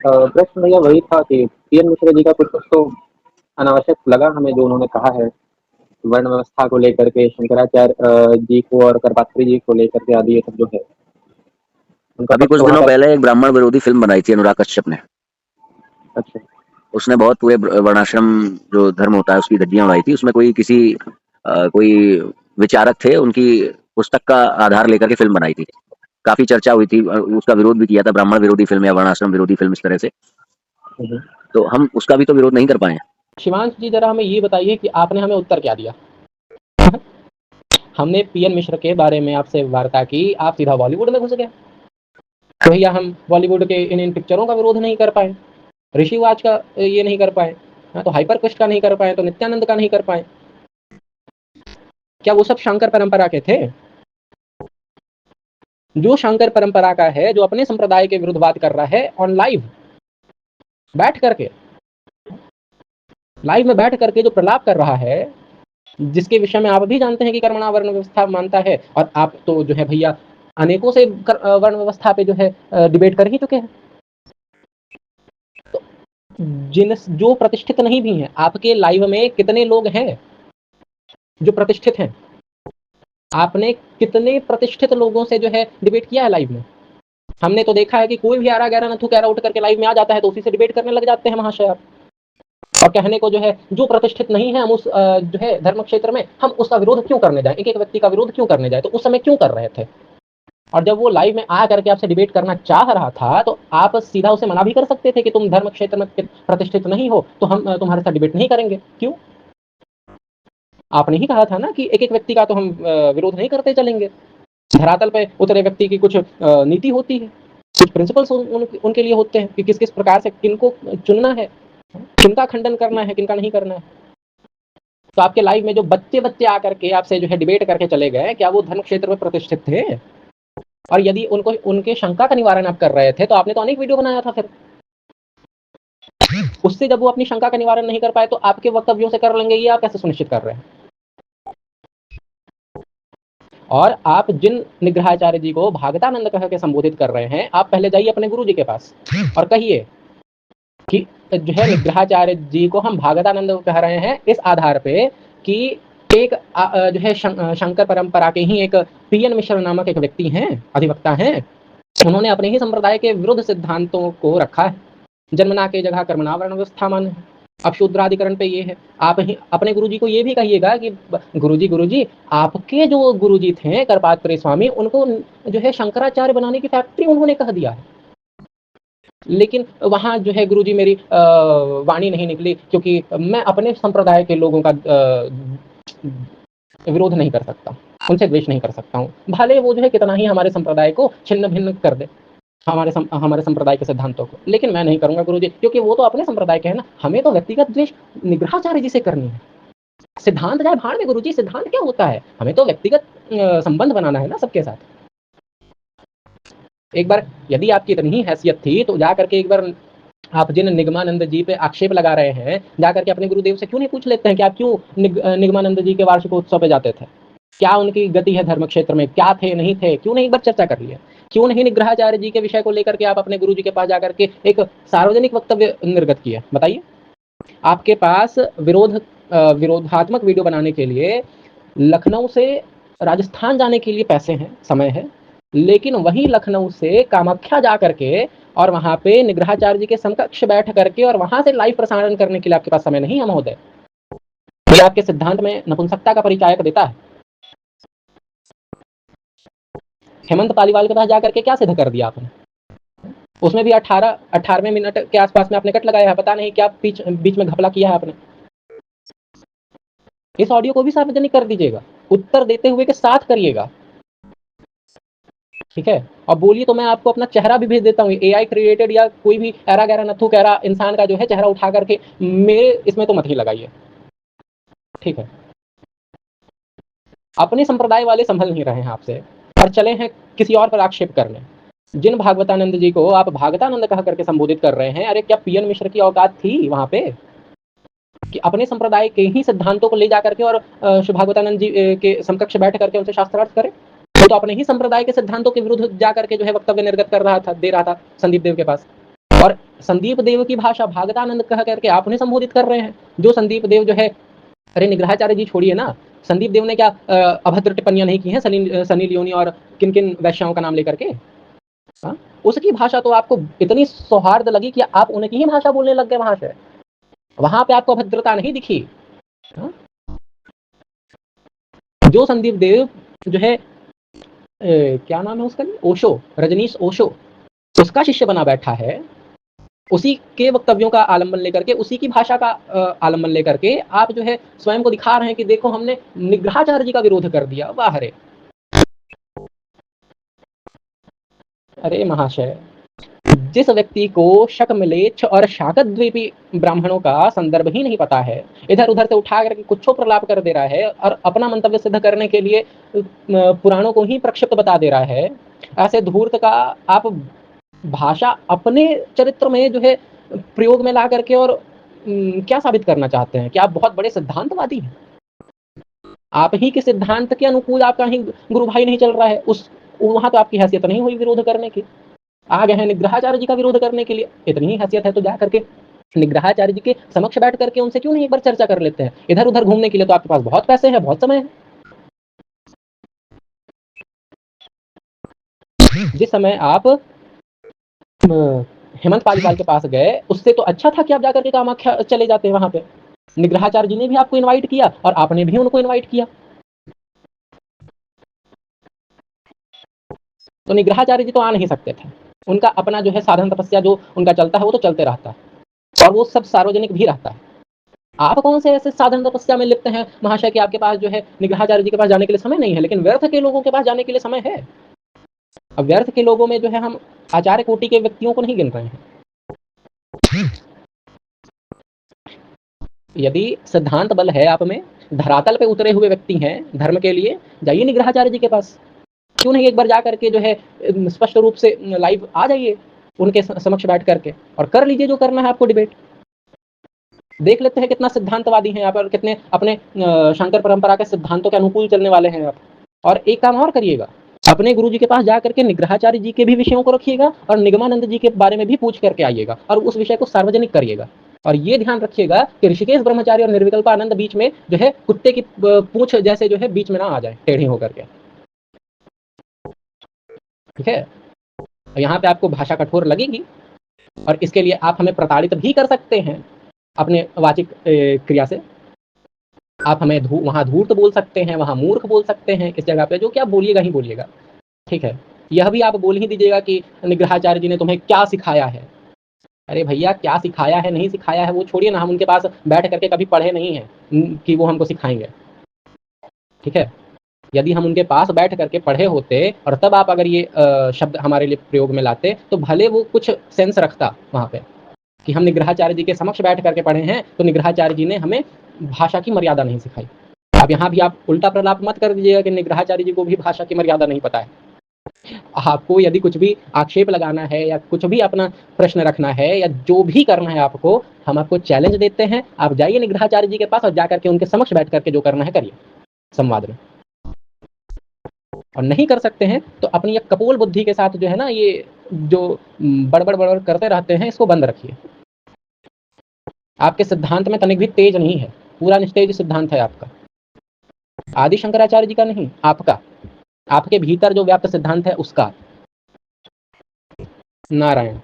प्रश्न भैया वही था कि पीएन मिश्रा जी का कुछ कुछ तो अनावश्यक लगा हमें, जो उन्होंने कहा है वर्ण व्यवस्था को लेकर के, शंकराचार्य जी को और करपात्री जी को लेकर के आदि, ये सब जो है उनका अभी पक्ष कुछ वहां दिनों पर। पहले एक ब्राह्मण विरोधी फिल्म बनाई थी अनुराग कश्यप ने। अच्छा। उसने बहुत पूरे वर्णाश्रम जो धर्म होता है उसकी धज्जियां उड़ाई थी। उसमें कोई विचारक थे, उनकी पुस्तक का आधार लेकर के फिल्म बनाई थी। काफी चर्चा हुई थी, उसका विरोध भी किया था, ब्राह्मण विरोधी फिल्म या वर्णाश्रम विरोधी फिल्म इस तरह से। हम्म। तो हम उसका भी तो विरोध नहीं कर पाए। शिवांश जी जरा हमें ये बताइए कि आपने हमें उत्तर क्या दिया। हमने पीएन मिश्र के बारे में आपसे वार्ता की, आप सीधा बॉलीवुड में घुस गए। तो भैया हम बॉलीवुड के इन पिक्चरों का विरोध नहीं कर पाए, ऋषिवाज का ये नहीं कर पाए, तो हाइपर क्वेस्ट का नहीं कर पाए, तो नित्यानंद का नहीं कर पाए। क्या वो सब शंकर परंपरा के थे? जो शंकर परंपरा का है, जो अपने संप्रदाय के विरुद्ध बात कर रहा है ऑन लाइव बैठ करके, लाइव में बैठ करके जो प्रलाप कर रहा है, जिसके विषय में आप भी जानते हैं कि कर्मणा वर्ण व्यवस्था मानता है, और आप तो जो है भैया अनेकों से वर्ण व्यवस्था पे जो है डिबेट कर ही चुके हैं। तो जिन जो प्रतिष्ठित नहीं भी हैं, आपके लाइव में कितने लोग हैं जो प्रतिष्ठित हैं? आपने कितने प्रतिष्ठित लोगों से जो है डिबेट किया है लाइव में? हमने तो देखा है कि कोई भी आरा गहरा नथु कहरा उठ करके लाइव में आ जाता है तो उसी से डिबेट करने लग जाते हैं महाशय आप। और कहने को जो है जो प्रतिष्ठित नहीं है हम उस जो है धर्म क्षेत्र में, हम उसका विरोध क्यों करने जाए, एक एक व्यक्ति का विरोध क्यों करने जाए? तो उस समय क्यों कर रहे थे? और जब वो लाइव में आ करके आपसे डिबेट करना चाह रहा था तो आप सीधा उसे मना भी कर सकते थे कि तुम धर्म क्षेत्र में प्रतिष्ठित नहीं हो तो हम तुम्हारे साथ डिबेट नहीं करेंगे। क्यों? आपने ही कहा था ना कि एक एक व्यक्ति का तो हम विरोध नहीं करते चलेंगे। धरातल पे उतरे व्यक्ति की कुछ नीति होती है, कुछ प्रिंसिपल्स उनके लिए होते हैं कि किस किस प्रकार से किनको चुनना है, किनका खंडन करना है, किनका नहीं करना है। तो आपके लाइव में जो बच्चे बच्चे आकर के आपसे जो है डिबेट करके चले गए, क्या वो धर्म क्षेत्र में प्रतिष्ठित थे? और यदि उनको उनके शंका का निवारण आप कर रहे थे तो आपने तो अनेक वीडियो बनाया था। फिर उससे जब वो अपनी शंका का निवारण नहीं कर पाए तो आपके वक्तव्यों से कर लेंगे, ये आप कैसे सुनिश्चित कर रहे हैं? और आप जिन निग्रहाचार्य जी को भागवतानंद कह के संबोधित कर रहे हैं, आप पहले जाइए अपने गुरु जी के पास और कहिए कि जो है निग्रहाचार्य जी को हम भागवतानंद कह रहे हैं इस आधार पे कि एक जो है शंकर परंपरा के ही एक पीएन मिश्र नामक एक व्यक्ति हैं, अधिवक्ता हैं, उन्होंने अपने ही संप्रदाय के विरुद्ध सिद्धांतों को रखा है। जन्मना के जगह कर्मणा वर्ण व्यवस्था मान है। अब शूद्राधिकरण पे ये है। आप ही अपने गुरुजी को ये भी कहिएगा कि गुरुजी आपके जो गुरुजी थे करपात्री स्वामी, उनको जो है शंकराचार्य बनाने की फैक्ट्री उन्होंने कह दिया है। लेकिन वहां जो है गुरुजी मेरी वाणी नहीं निकली, क्योंकि मैं अपने संप्रदाय के लोगों का विरोध नहीं कर सकता, उनसे द्वेष नहीं कर सकता हूँ, भले वो जो है कितना ही हमारे संप्रदाय को छिन्न भिन्न कर दे, हमारे संप्रदाय के सिद्धांतों को, लेकिन मैं नहीं करूंगा गुरुजी, क्योंकि वो तो अपने संप्रदाय के हैं ना। हमें तो व्यक्तिगत द्वेष निग्रहाचार्य जी से करनी है। सिद्धांत जाए भाड़ में गुरुजी, सिद्धांत क्या होता है? हमें तो व्यक्तिगत संबंध बनाना है ना सबके साथ। एक बार यदि आपकी इतनी ही हैसियत थी तो जा करके एक बार आप जिन निगमानंद जी पे आक्षेप लगा रहे हैं, जाकर के अपने गुरुदेव से क्यों नहीं पूछ लेते हैं कि आप क्यों निगमानंद जी के वार्षिकोत्सव पे जाते थे? क्या उनकी गति है धर्म क्षेत्र में, क्या थे नहीं थे, क्यों नहीं एक बार चर्चा कर लिया? क्यों नहीं निग्रहाचार्य जी के विषय को लेकर के आप अपने गुरु जी के पास जाकर के एक सार्वजनिक वक्तव्य निर्गत किया? बताइए। आपके पास विरोधात्मक वीडियो बनाने के लिए लखनऊ से राजस्थान जाने के लिए पैसे हैं, समय है, लेकिन वही लखनऊ से कामाख्या जा करके और वहां पे निग्रहाचार्य जी के समकक्ष बैठ करके और वहां से लाइव प्रसारण करने के लिए आपके पास समय नहीं है महोदय। ये आपके सिद्धांत में नपुंसकता का परिचायक देता है। हेमंत पालीवाल के पास जाकर के क्या सिद्ध कर दिया आपने? उसमें भी 18वें मिनट के आसपास में आपने कट लगाया है, पता नहीं क्या बीच में घपला किया है आपने। इस ऑडियो को भी सार्वजनिक कर दीजिएगा, उत्तर देते हुए के साथ करिएगा, ठीक है? और बोलिए तो मैं आपको अपना चेहरा भी भेज देता हूँ, एआई क्रिएटेड या कोई भी एरा गैरा नथु कहरा इंसान का जो है चेहरा उठा करके मेरे इसमें तो मत ही लगाइए, ठीक है? अपने संप्रदाय वाले संभल नहीं रहे हैं आपसे और चले हैं किसी और पर आक्षेप करने। जिन भागवतानंद जी को आप भागवतानंद कह करके संबोधित कर रहे हैं, अरे क्या पीएन मिश्र की औकात थी वहां पे कि अपने संप्रदाय के ही सिद्धांतों को ले जाकर के और भागवतानंद जी के समकक्ष बैठ करके उनसे शास्त्रार्थ करे? वो तो अपने ही संप्रदाय के सिद्धांतों के विरुद्ध जाकर के जो है वक्तव्य निर्गत कर रहा था, दे रहा था संदीप देव के पास। और संदीप देव की भाषा भागवतानंद कह करके आप उन्हें संबोधित कर रहे हैं। जो संदीप देव जो है, अरे निग्रहाचार्य जी छोड़िए ना, संदीप देव ने क्या अभद्र टिप्पणियां नहीं की हैं सनी लियोनी और किन किन वैश्याओं का नाम लेकर के? हाँ, उसकी भाषा तो आपको इतनी सौहार्द लगी कि आप उनकी ही भाषा बोलने लग गए वहां से, वहां पे आपको अभद्रता नहीं दिखी। हाँ? जो संदीप देव जो है क्या नाम है उसका, ओशो, रजनीश ओशो, उसका शिष्य बना बैठा है, उसी के वक्तव्यों का आलंबन लेकर के, उसी की भाषा का आलंबन लेकर के आप जो है स्वयं को दिखा रहे हैं कि देखो हमने निग्रहाचार्य जी का विरोध कर दिया। वाह रे! अरे महाशय, जिस व्यक्ति को शकमलेच्छ और शाकद्वीपी ब्राह्मणों का संदर्भ ही नहीं पता है, इधर उधर से उठा करके कुछो प्रलाप कर दे रहा है और अपना मंतव्य सिद्ध करने के लिए पुराणों को ही प्रक्षिप्त बता दे रहा है, ऐसे धूर्त का आप भाषा अपने चरित्र में जो है प्रयोग में ला करके और क्या साबित करना चाहते हैं कि आप बहुत बड़े सिद्धांतवादी हैं? आप ही के सिद्धांत के अनुकूल आपका ही गुरु भाई नहीं चल रहा है, उस वहां तो आपकी हैसियत नहीं हुई विरोध करने की। आ गए हैं निग्रहाचार्य जी का विरोध करने के लिए, इतनी ही हैसियत है तो जा करके निग्रहाचार्य जी के समक्ष बैठ करके उनसे क्यों नहीं एक बार चर्चा कर लेते हैं? इधर उधर घूमने के लिए तो आपके पास बहुत पैसे हैं, बहुत समय है। जिस समय आप हेमंत पालीवाल के पास गए, उससे तो अच्छा था कि आप जाकर के कामाख्या चले जाते वहां पे। निग्रहाचार्य जी ने भी आपको इनवाइट किया और आपने भी उनको इनवाइट किया। तो निग्रहाचार्य जी तो आ नहीं सकते थे, उनका अपना जो है साधन तपस्या जो उनका चलता है वो तो चलते रहता है और वो सब सार्वजनिक भी रहता है। आप कौन से ऐसे साधन तपस्या में लिप्त हैं महाशय कि आपके पास जो है निग्रहाचार्य जी के पास जाने के लिए समय नहीं है, लेकिन व्यर्थ के लोगों के पास जाने के लिए समय है। अब व्यर्थ के लोगों में जो है हम आचार्य कोटि के व्यक्तियों को नहीं गिन रहे हैं। यदि सिद्धांत बल है आप में, धरातल पे उतरे हुए व्यक्ति हैं धर्म के लिए, जाइए निग्रहाचार्य जी के पास। क्यों नहीं एक बार जा करके जो है स्पष्ट रूप से लाइव आ जाइए उनके समक्ष बैठ करके और कर लीजिए जो करना है आपको डिबेट। देख लेते हैं कितना सिद्धांतवादी हैं आप और कितने अपने शंकर परंपरा के सिद्धांतों के अनुकूल चलने वाले हैं आप। और एक काम और करिएगा, अपने गुरु जी के पास जाकर के निग्रहाचार्य जी के भी विषयों को रखिएगा और निगमानंद जी के बारे में भी पूछ करके आइएगा और उस विषय को सार्वजनिक करिएगा। और ये ध्यान रखिएगा कि ऋषिकेश ब्रह्मचारी और निर्विकल्पानंद बीच में जो है कुत्ते की पूंछ जैसे जो है बीच में ना आ जाए टेढ़ी होकर के। ठीक है, यहाँ पे आपको भाषा कठोर लगेगी और इसके लिए आप हमें प्रताड़ित भी कर सकते हैं अपने वाचिक क्रिया से। आप हमें वहां धूर्त बोल सकते हैं, वहां मूर्ख बोल सकते हैं, इस जगह पे जो कि आप बोलिएगा ही बोलिएगा। ठीक है, यह भी आप बोल ही दीजिएगा कि निग्रहाचार्य जी ने तुम्हें क्या सिखाया है। अरे भैया, क्या सिखाया है नहीं सिखाया है वो छोड़िए ना, हम उनके पास बैठ करके कभी पढ़े नहीं है कि वो हमको सिखाएंगे। ठीक है, यदि हम उनके पास बैठ करके पढ़े होते और तब आप अगर ये शब्द हमारे लिए प्रयोग में लाते तो भले वो कुछ सेंस रखता वहां पे कि हम निग्रहाचार्य जी के समक्ष बैठ करके पढ़े हैं तो निग्रहाचार्य जी ने हमें भाषा की मर्यादा नहीं सिखाई। अब यहाँ भी आप उल्टा प्रलाप मत कर दीजिएगा कि निग्रहाचार्य जी को भी भाषा की मर्यादा नहीं पता है। आपको यदि कुछ भी आक्षेप लगाना है या कुछ भी अपना प्रश्न रखना है या जो भी करना है आपको, हम आपको चैलेंज देते हैं, आप जाइए निग्रहाचार्य जी के पास और जाकर के उनके समक्ष बैठ करके जो करना है करिए संवाद में। और नहीं कर सकते हैं तो अपनी एक कपोल बुद्धि के साथ जो है ना ये जो बड़बड़ करते रहते हैं इसको बंद रखिए। आपके सिद्धांत में तनिक भी तेज नहीं है, पूरा निस्तेज सिद्धांत है आपका, आदि शंकराचार्य जी का नहीं, आपका, आपके भीतर जो व्याप्त सिद्धांत है उसका। नारायण।